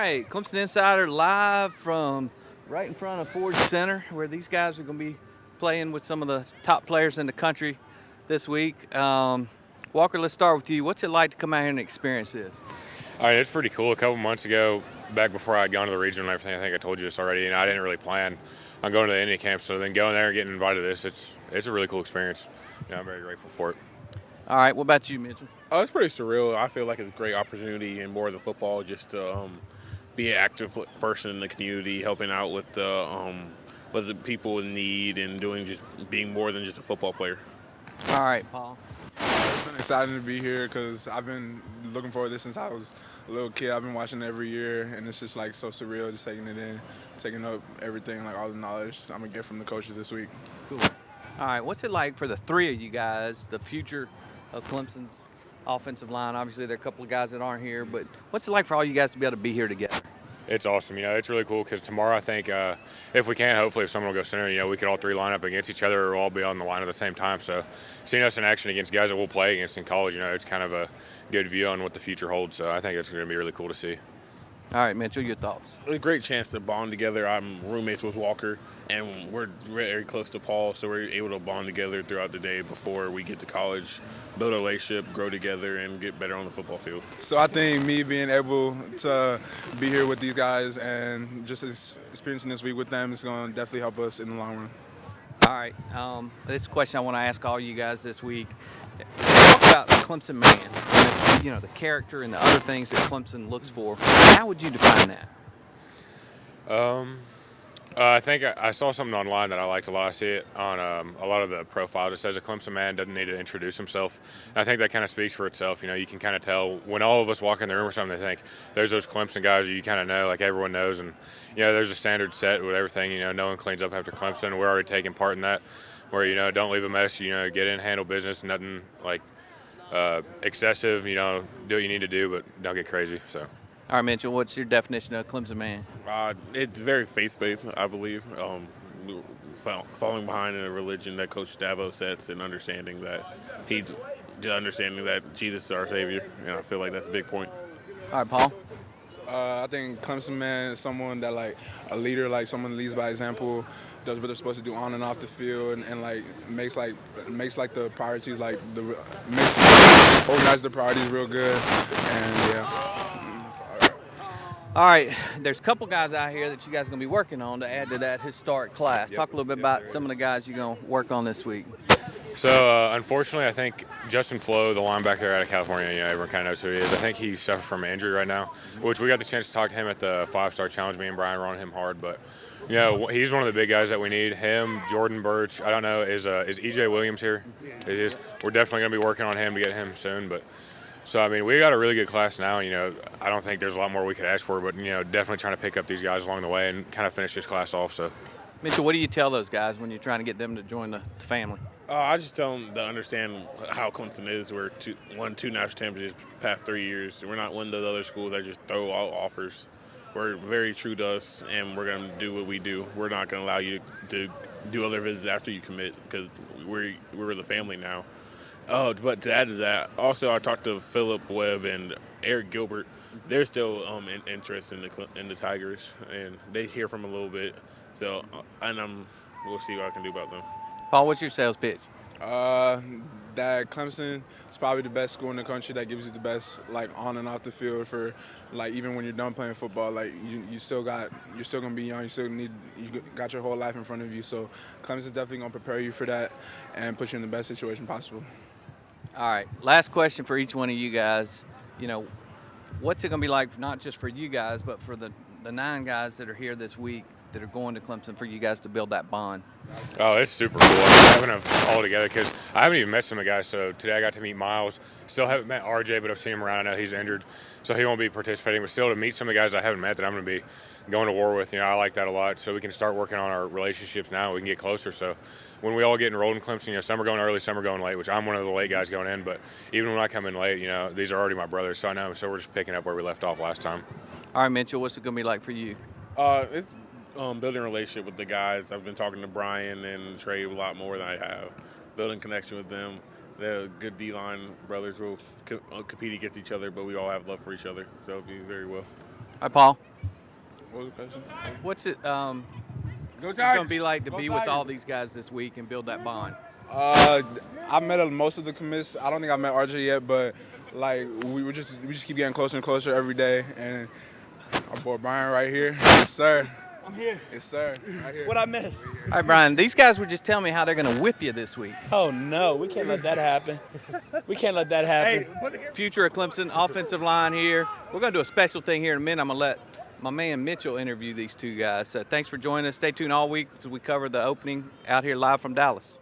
right, Clemson Insider live from right in front of Ford Center, where these guys are going to be playing with some of the top players in the country this week. Walker, let's start with you. What's it like to come out here and experience this? All right, it's pretty cool. A couple months ago, back before I had gone to the regional and everything, I think I told you this already, and I didn't really plan on going to the Indian camp. So then going there and getting invited to this, it's a really cool experience. I'm very grateful for it. All right, what about you, Mitchell? Oh, it's pretty surreal. I feel like it's a great opportunity and more than football, just to be an active person in the community, helping out with the people in need and doing just being more than just a football player. All right, Paul. It's been exciting to be here because I've been looking forward to this since I was a little kid. I've been watching it every year, and it's just like so surreal, just taking it in, taking up everything, like all the knowledge I'm gonna get from the coaches this week. Cool. All right, what's it like for the three of you guys, the future of Clemson's offensive line? Obviously, there are a couple of guys that aren't here, but what's it like for all you guys to be able to be here together? It's awesome. It's really cool because tomorrow I think if we can, hopefully if someone will go center, we could all three line up against each other or all be on the line at the same time. So seeing us in action against guys that we'll play against in college, it's kind of a good view on what the future holds. So I think it's going to be really cool to see. All right, Mitchell, your thoughts? A great chance to bond together. I'm roommates with Walker, and we're very close to Paul, so we're able to bond together throughout the day before we get to college, build a relationship, grow together, and get better on the football field. So I think me being able to be here with these guys and just experiencing this week with them is going to definitely help us in the long run. All right. This question I want to ask all you guys this week. Talk about the Clemson man, the character and the other things that Clemson looks for. How would you define that? I think I saw something online that I liked a lot. I see it on a lot of the profiles. It says a Clemson man doesn't need to introduce himself. And I think that kind of speaks for itself. You can kind of tell when all of us walk in the room or something, they think there's those Clemson guys that you kind of know, like everyone knows. And, there's a standard set with everything. No one cleans up after Clemson. We're already taking part in that where, don't leave a mess, get in, handle business, nothing like excessive, do what you need to do, but don't get crazy. So. All right, Mitchell, what's your definition of Clemson man? It's very faith-based, I believe. Falling behind in a religion that Coach Dabo sets and understanding that Jesus is our Savior, and I feel like that's a big point. All right, Paul. I think Clemson man is someone that like a leader, like someone leads by example, does what they're supposed to do on and off the field, and like makes the priorities organize the priorities real good, and yeah. All right, there's a couple guys out here that you guys are going to be working on to add to that historic class. Talk a little bit about some of the guys you're going to work on this week. So, unfortunately, I think Justin Flo, the linebacker out of California, everyone kind of knows who he is. I think he's suffering from an injury right now, which we got the chance to talk to him at the 5-star challenge. Me and Brian were on him hard, but he's one of the big guys that we need. Him, Jordan Birch. I don't know, is EJ Williams here? It is. We're definitely going to be working on him to get him soon, but. So, we got a really good class now. I don't think there's a lot more we could ask for, but, definitely trying to pick up these guys along the way and kind of finish this class off. So, Mitchell, what do you tell those guys when you're trying to get them to join the family? I just tell them to understand how Clemson is. We're won two national championships the past 3 years. We're not one of those other schools that just throw out offers. We're very true to us, and we're going to do what we do. We're not going to allow you to do other visits after you commit because we're the family now. Oh, but to add to that, also I talked to Philip Webb and Eric Gilbert. They're still interested in the Tigers, and they hear from a little bit. So, we'll see what I can do about them. Paul, what's your sales pitch? That Clemson is probably the best school in the country that gives you the best like on and off the field for like even when you're done playing football, like you're still gonna be young, you got your whole life in front of you. So Clemson's definitely gonna prepare you for that and put you in the best situation possible. All right, last question for each one of you guys. What's it going to be like, not just for you guys, but for the 9 guys that are here this week that are going to Clemson for you guys to build that bond? Oh, it's super cool. Having them all together because I haven't even met some of the guys. So today I got to meet Miles. Still haven't met RJ, but I've seen him around. I know he's injured, so he won't be participating. But still to meet some of the guys I haven't met that I'm going to be going to war with, I like that a lot. So we can start working on our relationships now. We can get closer. So when we all get enrolled in Clemson, some are going early, some are going late, which I'm one of the late guys going in. But even when I come in late, these are already my brothers. So I know. So we're just picking up where we left off last time. All right, Mitchell, what's it going to be like for you? It's building a relationship with the guys. I've been talking to Brian and Trey a lot more than I have. Building connection with them. They're good D-line brothers. We'll compete against each other, but we all have love for each other. So it'll be very well. Hi, Paul. What was the question? What's it Go going to be like to be with all these guys this week and build that bond? I met most of the commits. I don't think I met RJ yet, but like we just keep getting closer and closer every day. And our boy Brian right here, yes sir. I'm here. Yes sir, right here. What I miss? All right, Brian, these guys were just telling me how they're going to whip you this week. Oh no, we can't let that happen. We can't let that happen. Future of Clemson, offensive line here. We're going to do a special thing here in a minute. I'm going to let my man Mitchell interview these two guys. So thanks for joining us. Stay tuned all week as we cover the opening out here live from Dallas.